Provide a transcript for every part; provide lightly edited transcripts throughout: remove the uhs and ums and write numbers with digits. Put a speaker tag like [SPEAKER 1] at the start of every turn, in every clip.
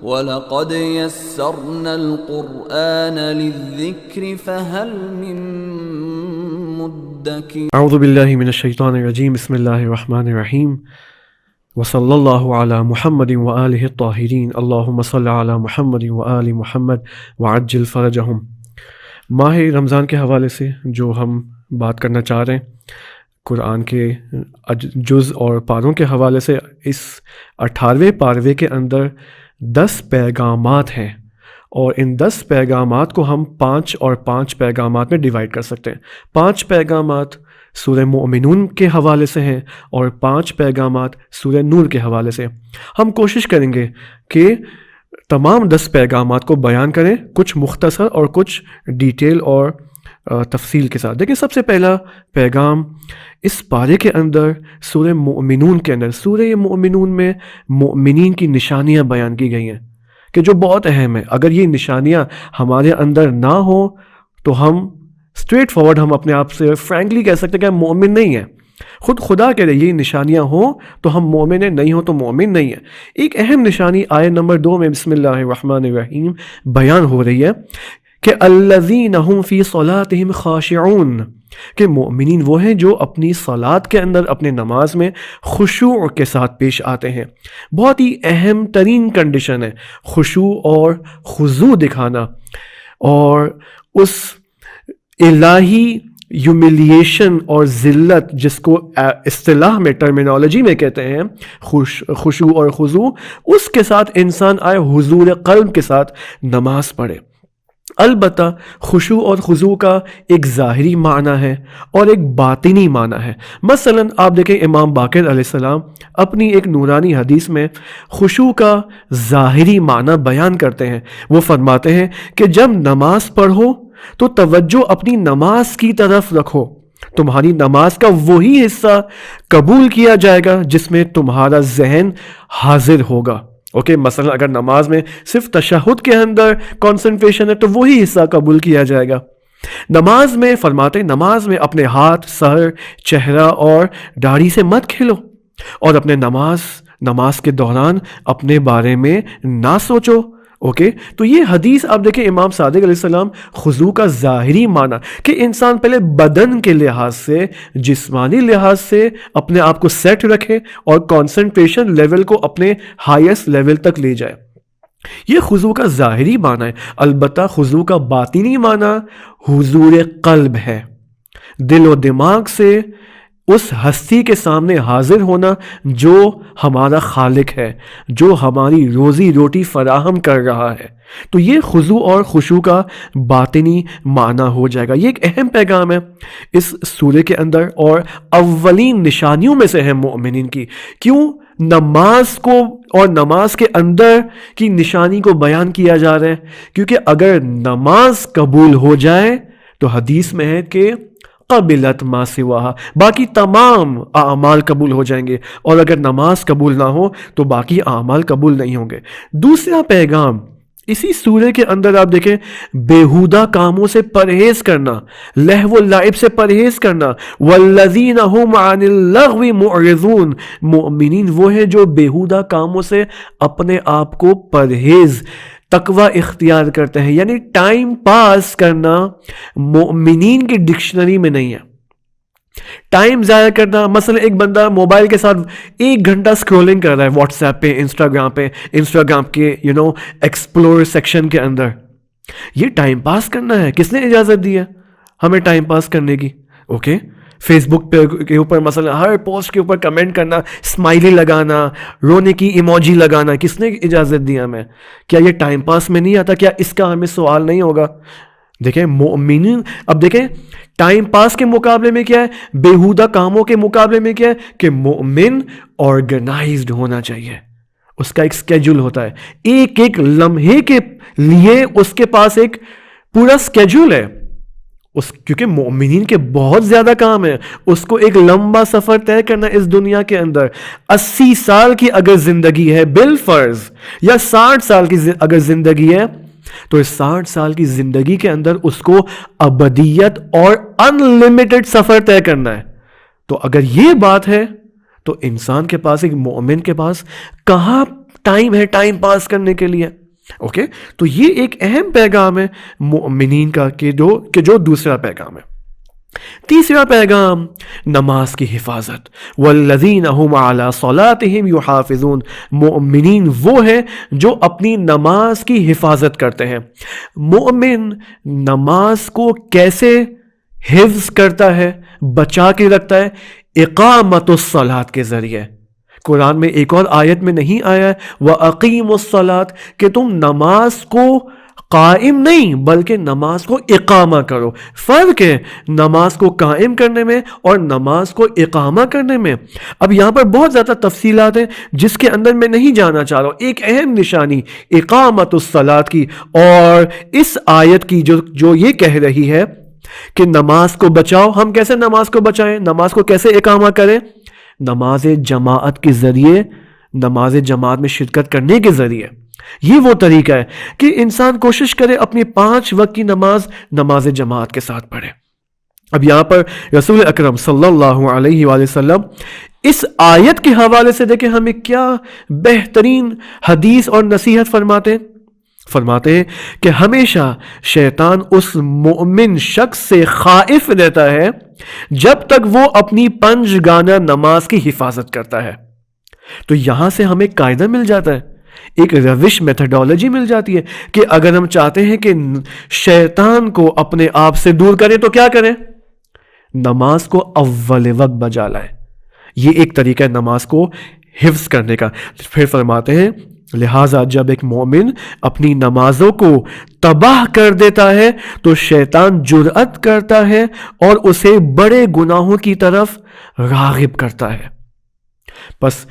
[SPEAKER 1] وَلَقَدْ يَسَّرْنَا الْقُرْآنَ لِلذِّكْرِ فَهَلْ مِن مُّدَّكِرٍ
[SPEAKER 2] اعوذ باللہ من الشیطان الرجیم بسم اللہ الرحمن الرحیم وصلی اللہ علی محمد وآلہ الطاہرین اللہم صلی علی محمد وآل محمد وعجل فرجہم۔ ماہ رمضان کے حوالے سے جو ہم بات کرنا چاہ رہے ہیں قرآن کے جز اور پاروں کے حوالے سے، اس 18ویں پاروے کے اندر 10 پیغامات ہیں، اور ان 10 پیغامات کو ہم 5 اور 5 پیغامات میں ڈیوائیڈ کر سکتے ہیں۔ 5 پیغامات سورہ مومنون کے حوالے سے ہیں اور 5 پیغامات سورہ نور کے حوالے سے۔ ہم کوشش کریں گے کہ تمام 10 پیغامات کو بیان کریں، کچھ مختصر اور کچھ ڈیٹیل اور تفصیل کے ساتھ۔ دیکھیں، سب سے پہلا پیغام اس پارے کے اندر سورہ مومنون کے اندر، سورہ مومنون میں مومنین کی نشانیاں بیان کی گئی ہیں کہ جو بہت اہم ہے۔ اگر یہ نشانیاں ہمارے اندر نہ ہوں تو ہم اسٹریٹ فارورڈ ہم اپنے آپ سے فرینکلی کہہ سکتے ہیں کہ ہم مومن نہیں ہیں۔ خود خدا کہہ رہے یہ نشانیاں ہوں تو ہم مومن ہیں، نہیں ہوں تو مومن نہیں ہیں۔ ایک اہم نشانی آیت نمبر 2 میں بسم اللہ الرحمن الرحیم بیان ہو رہی ہے کہ الذین هم فی صلاتهم خاشعون، کہ مومنین وہ ہیں جو اپنی صلات کے اندر، اپنے نماز میں خشوع کے ساتھ پیش آتے ہیں۔ بہت ہی اہم ترین کنڈیشن ہے خشوع اور خضوع دکھانا، اور اس الہی ہیوملیشن اور ذلت جس کو اصطلاح میں ٹرمینالوجی میں کہتے ہیں خشوع اور خضوع، اس کے ساتھ انسان آئے حضور قلب کے ساتھ نماز پڑھے۔ البتہ خشوع اور خضوع کا ایک ظاہری معنی ہے اور ایک باطنی معنی ہے۔ مثلا آپ دیکھیں امام باقر علیہ السلام اپنی ایک نورانی حدیث میں خشوع کا ظاہری معنی بیان کرتے ہیں۔ وہ فرماتے ہیں کہ جب نماز پڑھو تو توجہ اپنی نماز کی طرف رکھو، تمہاری نماز کا وہی حصہ قبول کیا جائے گا جس میں تمہارا ذہن حاضر ہوگا۔ اوکے، مثلا اگر نماز میں صرف تشہد کے اندر کنسنٹریشن ہے تو وہی حصہ قبول کیا جائے گا۔ نماز میں فرماتے ہیں نماز میں اپنے ہاتھ، سر، چہرہ اور داڑھی سے مت کھیلو، اور اپنے نماز کے دوران اپنے بارے میں نہ سوچو۔ اوکے، تو یہ حدیث آپ دیکھیں امام صادق علیہ السلام خضوع کا ظاہری معنی کہ انسان پہلے بدن کے لحاظ سے، جسمانی لحاظ سے اپنے آپ کو سیٹ رکھے اور کنسنٹریشن لیول کو اپنے ہائیسٹ لیول تک لے جائے۔ یہ خضوع کا ظاہری معنی ہے۔ البتہ خضوع کا باطنی معنی حضور قلب ہے، دل و دماغ سے اس ہستی کے سامنے حاضر ہونا جو ہمارا خالق ہے، جو ہماری روزی روٹی فراہم کر رہا ہے۔ تو یہ خضوع اور خشوع کا باطنی معنی ہو جائے گا۔ یہ ایک اہم پیغام ہے اس سورے کے اندر، اور اولین نشانیوں میں سے ہے مومنین کی۔ کیوں نماز کو اور نماز کے اندر کی نشانی کو بیان کیا جا رہا ہے؟ کیونکہ اگر نماز قبول ہو جائے تو حدیث میں ہے کہ قبلت ما سواہا، باقی تمام اعمال قبول ہو جائیں گے، اور اگر نماز قبول نہ ہو تو باقی اعمال قبول نہیں ہوں گے۔ دوسرا پیغام اسی سورے کے اندر آپ دیکھیں بیہودہ کاموں سے پرہیز کرنا، لہو و لعب سے پرہیز کرنا۔ والذین هم عن اللغو معرضون، مومنین وہ ہیں جو بیہودہ کاموں سے اپنے آپ کو پرہیز، تقوی اختیار کرتے ہیں۔ یعنی ٹائم پاس کرنا مومنین کی ڈکشنری میں نہیں ہے۔ ٹائم ضائع کرنا، مثلا ایک بندہ موبائل کے ساتھ 1 گھنٹہ سکرولنگ کر رہا ہے واٹس ایپ پہ، انسٹاگرام کے ایکسپلور سیکشن کے اندر، یہ ٹائم پاس کرنا ہے؟ کس نے اجازت دی ہے ہمیں ٹائم پاس کرنے کی؟ اوکے، فیس بک کے اوپر مثلا ہر پوسٹ کے اوپر کمنٹ کرنا، اسمائلی لگانا، رونے کی ایموجی لگانا، کس نے اجازت دی ہمیں؟ کیا یہ ٹائم پاس میں نہیں آتا؟ کیا اس کا ہمیں سوال نہیں ہوگا؟ دیکھیں مومنین، اب دیکھیں ٹائم پاس کے مقابلے میں کیا ہے، بیہودہ کاموں کے مقابلے میں کیا ہے کہ مومن آرگنائزڈ ہونا چاہیے۔ اس کا ایک اسکیجول ہوتا ہے، ایک ایک لمحے کے لیے اس کے پاس ایک پورا اسکیجول ہے۔ کیونکہ مومنین کے بہت زیادہ کام ہے، اس کو ایک لمبا سفر طے کرنا اس دنیا کے اندر۔ 80 سال کی اگر زندگی ہے بالفرض، یا 60 سال کی اگر زندگی ہے، تو اس 60 سال کی زندگی کے اندر اس کو ابدیت اور ان لمیٹڈ سفر طے کرنا ہے۔ تو اگر یہ بات ہے تو انسان کے پاس، ایک مومن کے پاس کہاں ٹائم ہے ٹائم پاس کرنے کے لیے. اوکے, تو یہ ایک اہم پیغام ہے مومنین کا کہ جو دوسرا پیغام ہے. تیسرا پیغام نماز کی حفاظت. والذین هم علی صلاتهم یحافظون. مومنین وہ ہیں جو اپنی نماز کی حفاظت کرتے ہیں. مومن نماز کو کیسے حفظ کرتا ہے, بچا کے رکھتا ہے؟ اقامت الصلاۃ کے ذریعے. قرآن میں ایک اور آیت میں نہیں آیا ہے وَأَقِيمُوا الصَّلَاةَ کہ تم نماز کو قائم نہیں بلکہ نماز کو اقامہ کرو. فرق ہے نماز کو قائم کرنے میں اور نماز کو اقامہ کرنے میں. اب یہاں پر بہت زیادہ تفصیلات ہیں جس کے اندر میں نہیں جانا چاہ رہا ہوں. ایک اہم نشانی اقامت الصلاۃ کی اور اس آیت کی جو یہ کہہ رہی ہے کہ نماز کو بچاؤ. ہم کیسے نماز کو بچائیں, نماز کو کیسے اقامہ کریں؟ نماز جماعت کے ذریعے, نماز جماعت میں شرکت کرنے کے ذریعے. یہ وہ طریقہ ہے کہ انسان کوشش کرے اپنی 5 وقت کی نماز جماعت کے ساتھ پڑھے. اب یہاں پر رسول اکرم صلی اللہ علیہ وآلہ وسلم اس آیت کے حوالے سے دیکھیں ہمیں کیا بہترین حدیث اور نصیحت فرماتے ہیں کہ ہمیشہ شیطان اس مومن شخص سے خائف رہتا ہے جب تک وہ اپنی 5 گانہ نماز کی حفاظت کرتا ہے. تو یہاں سے ہمیں قاعدہ مل جاتا ہے, ایک روش میتھڈالوجی مل جاتی ہے کہ اگر ہم چاہتے ہیں کہ شیطان کو اپنے آپ سے دور کریں تو کیا کریں؟ نماز کو اول وقت بجا لائیں. یہ ایک طریقہ ہے نماز کو حفظ کرنے کا. پھر فرماتے ہیں لہٰذا جب ایک مومن اپنی نمازوں کو تباہ کر دیتا ہے تو شیطان جرأت کرتا ہے اور اسے بڑے گناہوں کی طرف راغب کرتا ہے. بس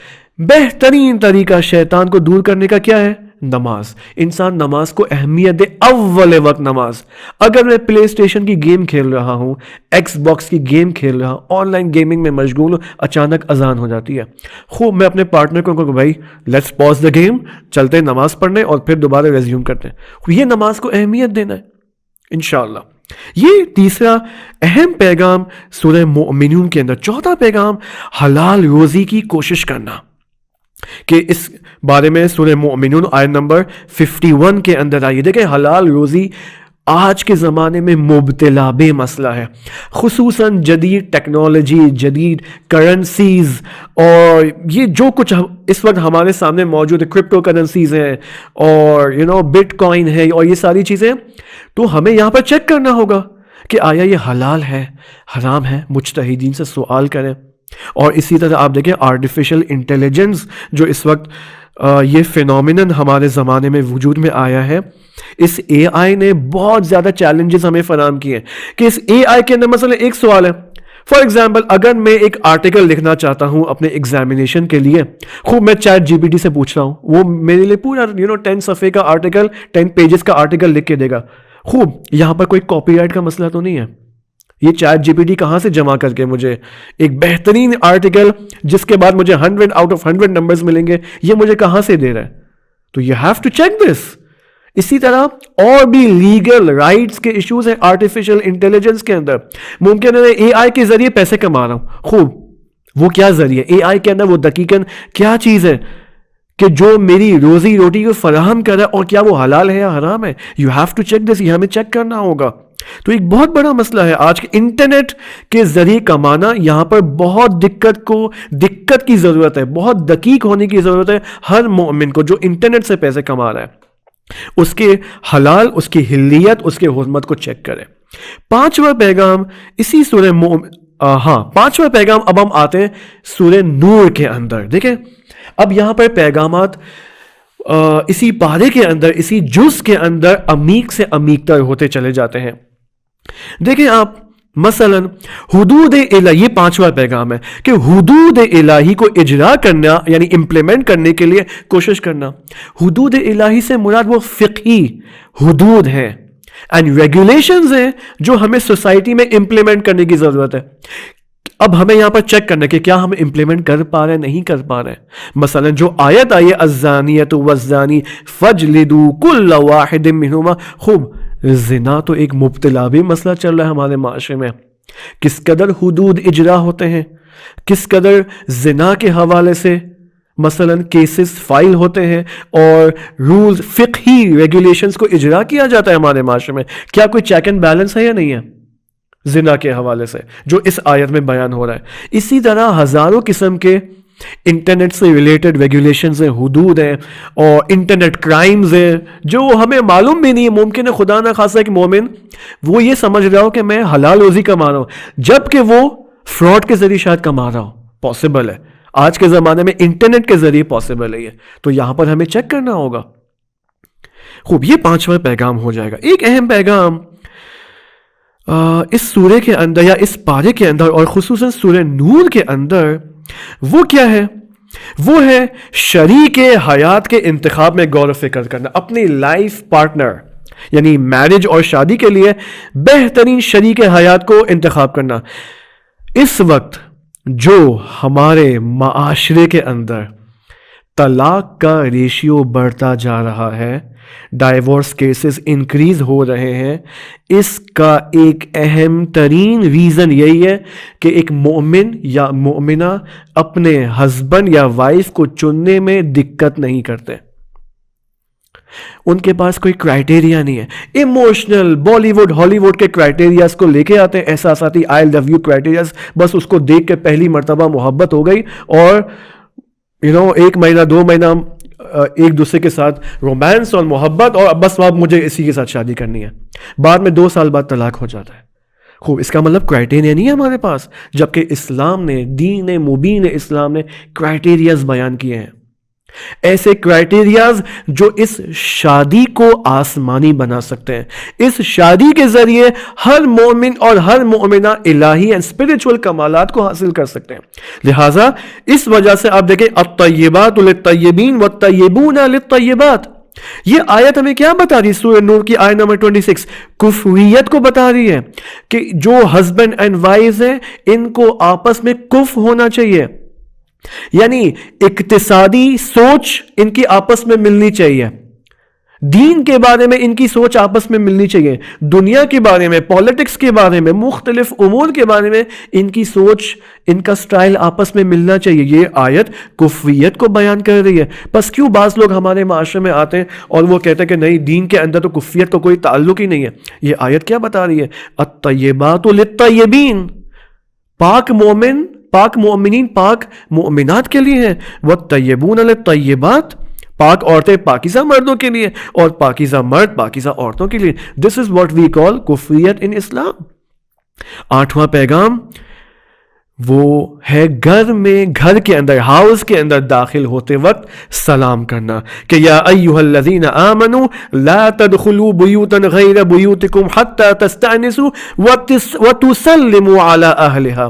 [SPEAKER 2] بہترین طریقہ شیطان کو دور کرنے کا کیا ہے؟ نماز. انسان نماز کو اہمیت دے, اول وقت نماز. اگر میں پلے اسٹیشن کی گیم کھیل رہا ہوں, ایکس باکس کی گیم کھیل رہا ہوں, آن لائن گیمنگ میں مشغول ہوں, اچانک اذان ہو جاتی ہے, خوب میں اپنے پارٹنر کو کہوں بھائی لیٹس پاز دا گیم, چلتے ہیں نماز پڑھنے اور پھر دوبارہ ریزیوم کرتے ہیں. یہ نماز کو اہمیت دینا ہے انشاءاللہ. یہ تیسرا اہم پیغام سورہ مومنون کے اندر. چوتھا پیغام حلال روزی کی کوشش کرنا کہ اس بارے میں سورہ مومنون آیت نمبر 51 کے اندر آئیے. دیکھیں حلال روزی آج کے زمانے میں مبتلا بے مسئلہ ہے, خصوصاً جدید ٹیکنالوجی, جدید کرنسیز اور یہ جو کچھ اس وقت ہمارے سامنے موجود ہے, کرپٹو کرنسیز ہیں اور بٹ کوائن ہے اور یہ ساری چیزیں. تو ہمیں یہاں پر چیک کرنا ہوگا کہ آیا یہ حلال ہے حرام ہے, مجتہدین سے سوال کریں. اور اسی طرح آپ دیکھیں آرٹیفیشل انٹیلیجنس جو اس وقت یہ فینومینن ہمارے زمانے میں وجود میں آیا ہے, اس اے آئی نے بہت زیادہ چیلنجز ہمیں فراہم کیے کہ اس اے آئی کے اندر مثلا ایک سوال ہے. فار ایگزامپل اگر میں ایک آرٹیکل لکھنا چاہتا ہوں اپنے ایگزامینیشن کے لیے, خوب میں چیٹ جی پی ٹی سے پوچھ رہا ہوں, وہ میرے لیے پورا 10 صفحے کا آرٹیکل 10 پیجز کا آرٹیکل لکھ کے دے گا. خوب یہاں پر کوئی کاپی رائٹ کا مسئلہ تو نہیں ہے. یہ چیٹ جی پی ٹی کہاں سے جمع کر کے مجھے ایک بہترین آرٹیکل جس کے بعد مجھے 100 آؤٹ آف 100 نمبرز ملیں گے, یہ مجھے کہاں سے دے رہا ہے؟ تو you have to check this. اسی طرح اور بھی لیگل رائٹس کے ایشوز ہیں آرٹیفیشل انٹیلیجنس کے اندر. ممکن ہے اے آئی کے ذریعے پیسے کما رہا ہوں, خوب وہ کیا ذریعہ اے آئی کے اندر وہ دقیقاً کیا چیز ہے کہ جو میری روزی روٹی کو فراہم کر رہا ہے اور کیا وہ حلال ہے یا حرام ہے؟ You have to check this. یہ ہمیں چیک کرنا ہوگا. تو ایک بہت بڑا مسئلہ ہے آج کے انٹرنیٹ کے ذریعے کمانا. یہاں پر بہت دقت کی ضرورت ہے, بہت دقیق ہونے کی ضرورت ہے ہر مومن کو جو انٹرنیٹ سے پیسے کما رہا ہے. اس کے حلال, اس کی حلیت, اس کے حرمت کو چیک کرے. 5واں پیغام اسی پانچواں پیغام اب ہم آتے ہیں سورہ نور کے اندر. دیکھیں اب یہاں پر پیغامات اسی پارے کے اندر, اسی جز کے اندر عمیق سے عمیق تر ہوتے چلے جاتے ہیں. دیکھیں آپ مثلا حدود الہی, یہ 5واں پیغام ہے کہ حدود الہی کو اجرا کرنا یعنی امپلیمنٹ کرنے کے لیے کوشش کرنا. حدود الہی سے مراد وہ فقہی حدود ہیں اینڈ ریگولیشنز ہیں جو ہمیں سوسائٹی میں امپلیمنٹ کرنے کی ضرورت ہے. اب ہمیں یہاں پر چیک کرنا کہ کیا ہم امپلیمنٹ کر پا رہے ہیں, نہیں کر پا رہے ہیں. مثلا جو آیت آئی ہے الزانیۃ والزانی فاجلدوا کل واحد منہما, خوب زنا تو ایک مبتلا بھی مسئلہ چل رہا ہے ہمارے معاشرے میں. کس قدر حدود اجرا ہوتے ہیں, کس قدر زنا کے حوالے سے مثلاً کیسز فائل ہوتے ہیں اور رولز فقہی ریگولیشنز کو اجرا کیا جاتا ہے ہمارے معاشرے میں. کیا کوئی چیک اینڈ بیلنس ہے یا نہیں ہے زنا کے حوالے سے جو اس آیت میں بیان ہو رہا ہے؟ اسی طرح ہزاروں قسم کے انٹرنیٹ سے ریلیٹڈ ریگولیشنز ہیں, حدود ہیں اور انٹرنیٹ کرائمز ہیں جو ہمیں معلوم بھی نہیں ہے. ممکن ہے خدا نہ خاصا کہ مومن وہ یہ سمجھ رہا ہو کہ میں حلال روزی کما رہا ہوں جبکہ وہ فراڈ کے ذریعے شاید کما رہا ہو. پاسبل ہے, آج کے زمانے میں انٹرنیٹ کے ذریعے پاسبل ہے یہ, تو یہاں پر ہمیں چیک کرنا ہوگا. خوب, یہ 5واں پیغام ہو جائے گا. ایک اہم پیغام اس سورے کے اندر یا اس پارے کے اندر اور خصوصاً سورہ نور کے اندر وہ کیا ہے؟ وہ ہے شریک حیات کے انتخاب میں غور و فکر کرنا. اپنی لائف پارٹنر یعنی میرج اور شادی کے لیے بہترین شریک حیات کو انتخاب کرنا. اس وقت جو ہمارے معاشرے کے اندر طلاق کا ریشیو بڑھتا جا رہا ہے, ڈائیورس کیسز انکریز ہو رہے ہیں, اس کا ایک اہم ترین ریزن یہی ہے کہ ایک مومن یا مومنہ اپنے ہسبینڈ یا وائف کو چننے میں دقت نہیں کرتے. ان کے پاس کوئی کرائٹیریا نہیں ہے. ایموشنل بالی ووڈ ہالی ووڈ کے کرائٹیریاز کو لے کے آتے ہیں, احساساتی آئی لو یو کرائٹیریاز, بس اس کو دیکھ کے پہلی مرتبہ محبت ہو گئی اور ایک مہینہ 2 مہینہ ایک دوسرے کے ساتھ رومانس اور محبت اور بس اب مجھے اسی کے ساتھ شادی کرنی ہے. بعد میں 2 سال بعد طلاق ہو جاتا ہے. خوب, اس کا مطلب کرائٹیریا نہیں ہے ہمارے پاس, جبکہ اسلام نے, دین مبین اسلام نے کرائٹیریاز بیان کیے ہیں. ایسے کرائٹیریاز جو اس شادی کو آسمانی بنا سکتے ہیں. اس شادی کے ذریعے ہر مومن اور ہر مومنہ الہی اینڈ اسپرچول کمالات کو حاصل کر سکتے ہیں. لہٰذا اس وجہ سے آپ دیکھیں الطیبات للطیبین والطیبون للطیبات. یہ آیت ہمیں کیا بتا رہی ہے؟ سورہ نور کی آیت نمبر 26 کفویت کو بتا رہی ہے کہ جو ہسبینڈ اینڈ وائف ہیں ان کو آپس میں کف ہونا چاہیے, یعنی اقتصادی سوچ ان کی آپس میں ملنی چاہیے, دین کے بارے میں ان کی سوچ آپس میں ملنی چاہیے, دنیا کے بارے میں, پالیٹکس کے بارے میں, مختلف امور کے بارے میں ان کی سوچ, ان کا سٹائل آپس میں ملنا چاہیے. یہ آیت کفویت کو بیان کر رہی ہے. بس کیوں بعض لوگ ہمارے معاشرے میں آتے ہیں اور وہ کہتے ہیں کہ نہیں, دین کے اندر تو کفویت کا کوئی تعلق ہی نہیں ہے. یہ آیت کیا بتا رہی ہے؟ الطیبات للطیبین, پاک مومن, پاک مومنین, پاک مومنات کے لیے ہیں. والطیبون للطیبات, پاک عورتیں پاکیزہ مردوں کے لیے اور پاکیزہ مرد پاکیزہ عورتوں کے لیے. دس از واٹ وی کال کفریت ان اسلام. 8واں پیغام وہ ہے گھر میں, گھر کے اندر, ہاؤس کے اندر داخل ہوتے وقت سلام کرنا کہ یا ایھا الذین آمنوا لا تدخلوا بیوتا غیر بیوتکم حتی تستأنسوا وتسلموا علی اہلہا.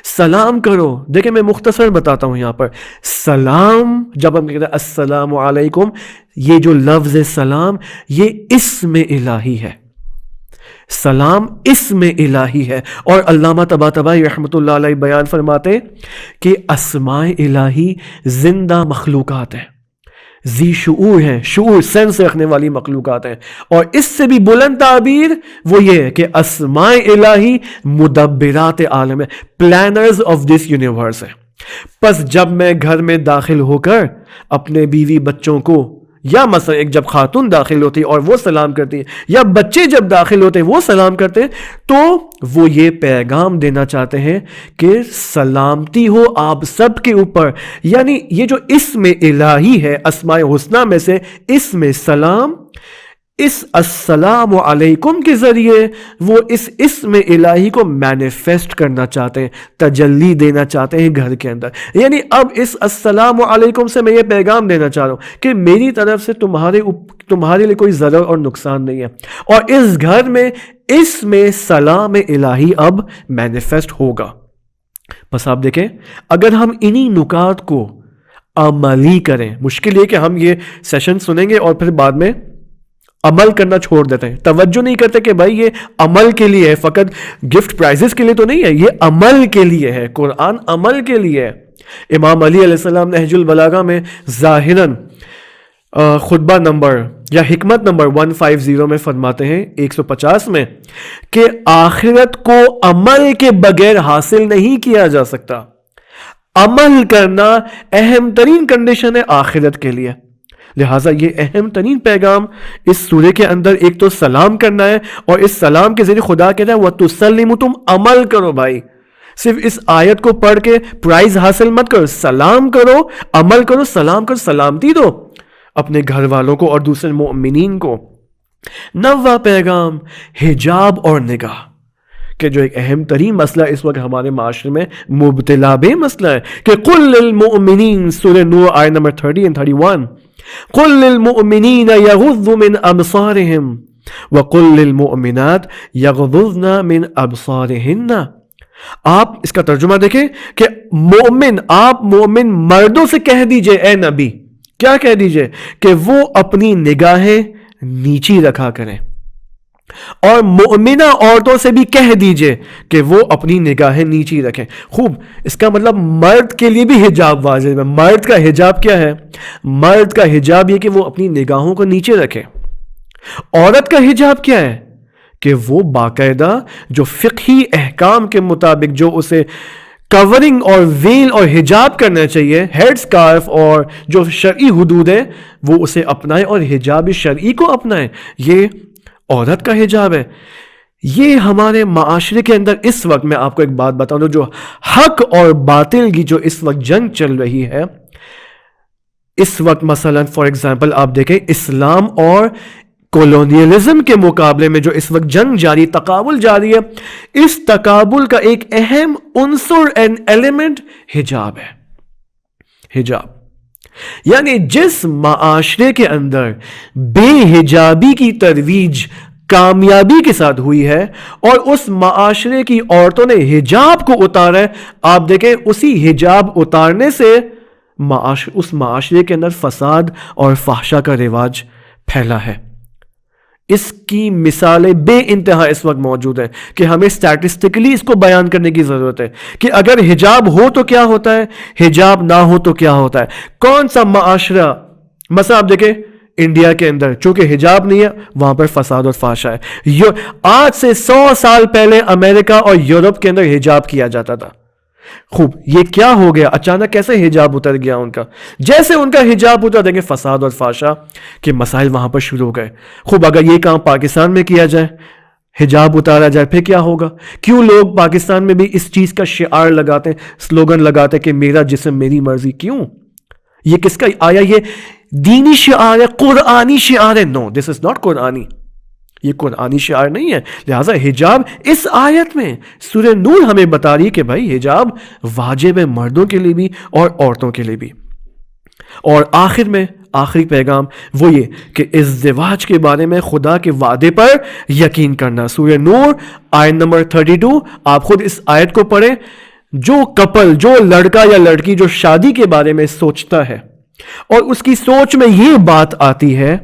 [SPEAKER 2] سلام کرو. دیکھیں میں مختصر بتاتا ہوں یہاں پر. سلام جب ہم کہتے ہیں السلام علیکم, یہ جو لفظ سلام یہ اسم الہی ہے. سلام اسم الہی ہے. اور علامہ طباطبائی رحمۃ اللہ علیہ بیان فرماتے کہ اسماء الہی زندہ مخلوقات ہیں, ذی شعور ہیں, شعور سینس رکھنے والی مخلوقات ہیں. اور اس سے بھی بلند تعبیر وہ یہ ہے کہ اسماء الہی مدبرات عالم ہے, پلانرز آف دس یونیورس ہے. پس جب میں گھر میں داخل ہو کر اپنے بیوی بچوں کو, یا مثلا ایک جب خاتون داخل ہوتی ہے اور وہ سلام کرتی ہے, یا بچے جب داخل ہوتے ہیں وہ سلام کرتے ہیں, تو وہ یہ پیغام دینا چاہتے ہیں کہ سلامتی ہو آپ سب کے اوپر. یعنی یہ جو اسم الہی ہے اسماء حسنہ میں سے اسم سلام, اس السلام علیکم کے ذریعے وہ اس اسم الہی کو مینیفیسٹ کرنا چاہتے ہیں, تجلی دینا چاہتے ہیں گھر کے اندر. یعنی اب اس السلام علیکم سے میں یہ پیغام دینا چاہ رہا ہوں کہ میری طرف سے تمہارے لیے کوئی ضرر اور نقصان نہیں ہے, اور اس گھر میں اسم سلام الہی اب مینیفیسٹ ہوگا. بس آپ دیکھیں اگر ہم انہی نکات کو عملی کریں, مشکل یہ کہ ہم یہ سیشن سنیں گے اور پھر بعد میں عمل کرنا چھوڑ دیتے ہیں, توجہ نہیں کرتے کہ بھائی یہ عمل کے لیے ہے, فقط گفٹ پرائزز کے لیے تو نہیں ہے, یہ عمل کے لیے ہے, قرآن عمل کے لیے ہے. امام علی علیہ السلام نہج البلاغہ میں ظاہراً خطبہ نمبر یا حکمت نمبر 150 میں فرماتے ہیں 150 میں کہ آخرت کو عمل کے بغیر حاصل نہیں کیا جا سکتا. عمل کرنا اہم ترین کنڈیشن ہے آخرت کے لیے. لہٰذا یہ اہم ترین پیغام اس سورے کے اندر ایک تو سلام کرنا ہے, اور اس سلام کے ذریعے خدا کہتا ہے وَتُسَلِّمُ, تم عمل کرو بھائی. صرف اس آیت کو پڑھ کے پرائز حاصل مت کرو, سلام کرو, عمل کرو, سلام کرو, سلامتی دو اپنے گھر والوں کو اور دوسرے مومنین کو. 9واں پیغام حجاب اور نگاہ, کہ جو ایک اہم ترین مسئلہ اس وقت ہمارے معاشرے میں مبتلا بے مسئلہ ہے, کہ قُل لِّلْمُؤْمِنِينَ, سورہ نور آیت نمبر 30 and 31, قُل لِّلْمُؤْمِنِينَ يَغُضُّوا مِنْ أَبْصَارِهِمْ وَقُل لِّلْمُؤْمِنَاتِ يَغْضُضْنَ مِنْ أَبْصَارِهِنَّ. آپ اس کا ترجمہ دیکھیں کہ آپ مومن مردوں سے کہہ دیجئے, اے نبی کیا کہہ دیجئے, کہ وہ اپنی نگاہیں نیچی رکھا کریں, اور مؤمنہ عورتوں سے بھی کہہ دیجئے کہ وہ اپنی نگاہیں نیچی رکھیں. خوب, اس کا مطلب مرد کے لیے بھی حجاب واجب ہے. مرد کا حجاب کیا ہے؟ مرد کا حجاب یہ کہ وہ اپنی نگاہوں کو نیچے رکھے. عورت کا حجاب کیا ہے؟ کہ وہ باقاعدہ جو فقہی احکام کے مطابق جو اسے کورنگ اور ویل اور حجاب کرنا چاہیے, ہیڈ سکارف, اور جو شرعی حدود ہے وہ اسے اپنائے اور حجاب شرعی کو اپنائے. یہ عورت کا حجاب ہے. یہ ہمارے معاشرے کے اندر اس وقت, میں آپ کو ایک بات بتاؤں تو جو حق اور باطل کی جو اس وقت جنگ چل رہی ہے اس وقت, مثلا فار ایگزامپل آپ دیکھیں اسلام اور کولونیلزم کے مقابلے میں جو اس وقت جنگ جاری, تقابل جاری ہے, اس تقابل کا ایک اہم عنصر اینڈ ایلیمنٹ حجاب ہے. حجاب یعنی جس معاشرے کے اندر بے حجابی کی ترویج کامیابی کے ساتھ ہوئی ہے اور اس معاشرے کی عورتوں نے حجاب کو اتارا ہے, آپ دیکھیں اسی حجاب اتارنے سے اس معاشرے کے اندر فساد اور فحشا کا رواج پھیلا ہے. اس کی مثالیں بے انتہا اس وقت موجود ہیں کہ ہمیں اسٹیٹسٹکلی اس کو بیان کرنے کی ضرورت ہے کہ اگر حجاب ہو تو کیا ہوتا ہے, حجاب نہ ہو تو کیا ہوتا ہے. کون سا معاشرہ, مثلا آپ دیکھیں انڈیا کے اندر چونکہ حجاب نہیں ہے وہاں پر فساد اور فحشا ہے. آج سے 100 سال پہلے امریکہ اور یورپ کے اندر حجاب کیا جاتا تھا. خوب, یہ کیا ہو گیا اچانک, کیسے حجاب اتر گیا ان کا؟ جیسے ان کا حجاب اتر دیں گے فساد اور فحشا کے مسائل وہاں پر شروع ہو گئے. خوب, اگر یہ کام پاکستان میں کیا جائے, حجاب اتارا جائے, پھر کیا ہوگا؟ کیوں لوگ پاکستان میں بھی اس چیز کا شعار لگاتے ہیں, سلوگن لگاتے ہیں کہ میرا جسم میری مرضی؟ کیوں؟ یہ کس کا آیا؟ یہ دینی شعار ہے, قرآنی شعار ہے. نو, دس از ناٹ قرآنی, یہ قرآنی شعار نہیں ہے. لہٰذا حجاب اس آیت میں سورہ نور ہمیں بتا رہی ہے کہ بھائی حجاب واجب ہے مردوں کے لیے بھی اور عورتوں کے لیے بھی. اور آخر میں آخری پیغام وہ یہ کہ ازدواج کے بارے میں خدا کے وعدے پر یقین کرنا. سورہ نور آیت نمبر 32, آپ خود اس آیت کو پڑھیں. جو کپل, جو لڑکا یا لڑکی جو شادی کے بارے میں سوچتا ہے اور اس کی سوچ میں یہ بات آتی ہے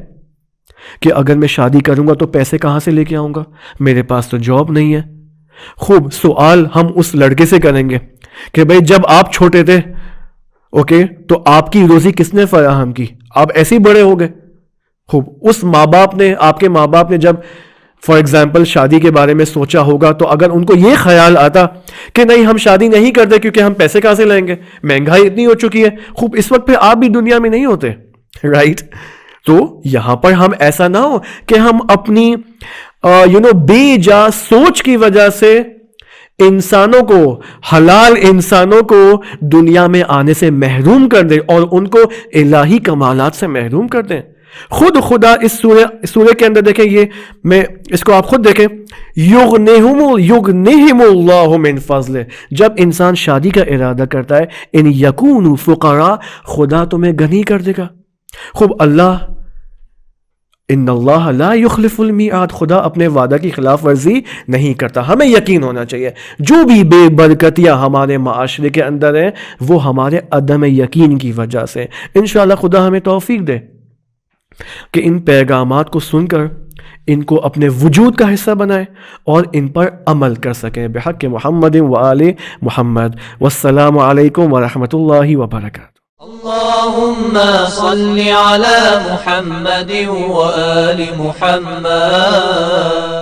[SPEAKER 2] کہ اگر میں شادی کروں گا تو پیسے کہاں سے لے کے آؤں گا, میرے پاس تو جاب نہیں ہے. خوب, سوال ہم اس لڑکے سے کریں گے کہ بھئی جب آپ چھوٹے تھے اوکے تو آپ کی روزی کس نے فراہم کی؟ آپ ایسے ہی بڑے ہو گئے. خوب, اس ماں باپ نے, آپ کے ماں باپ نے جب فار ایگزامپل شادی کے بارے میں سوچا ہوگا تو اگر ان کو یہ خیال آتا کہ نہیں ہم شادی نہیں کرتے کیونکہ ہم پیسے کہاں سے لیں گے, مہنگائی اتنی ہو چکی ہے. خوب, اس وقت پہ آپ بھی دنیا میں نہیں ہوتے, رائٹ؟ تو یہاں پر ہم ایسا نہ ہو کہ ہم اپنی بے جا سوچ کی وجہ سے انسانوں کو, حلال انسانوں کو دنیا میں آنے سے محروم کر دیں اور ان کو الہی کمالات سے محروم کر دیں. خود خدا اس سورہ کے اندر دیکھیں, یہ میں اس کو آپ خود دیکھیں, یغنہم اللہ من فضلہ. جب انسان شادی کا ارادہ کرتا ہے ان یکونوا فقراء, خدا تمہیں غنی کر دے گا. خوب, اللہ ان اللہ لا یخلف المیعاد, خدا اپنے وعدہ کی خلاف ورزی نہیں کرتا. ہمیں یقین ہونا چاہیے جو بھی بے برکتیاں ہمارے معاشرے کے اندر ہیں وہ ہمارے عدم یقین کی وجہ سے. انشاءاللہ خدا ہمیں توفیق دے کہ ان پیغامات کو سن کر ان کو اپنے وجود کا حصہ بنائیں اور ان پر عمل کر سکیں. بحق محمد و آل محمد. والسلام علیکم ورحمۃ اللہ وبرکاتہ.
[SPEAKER 1] اللهم صل على محمد وآل محمد.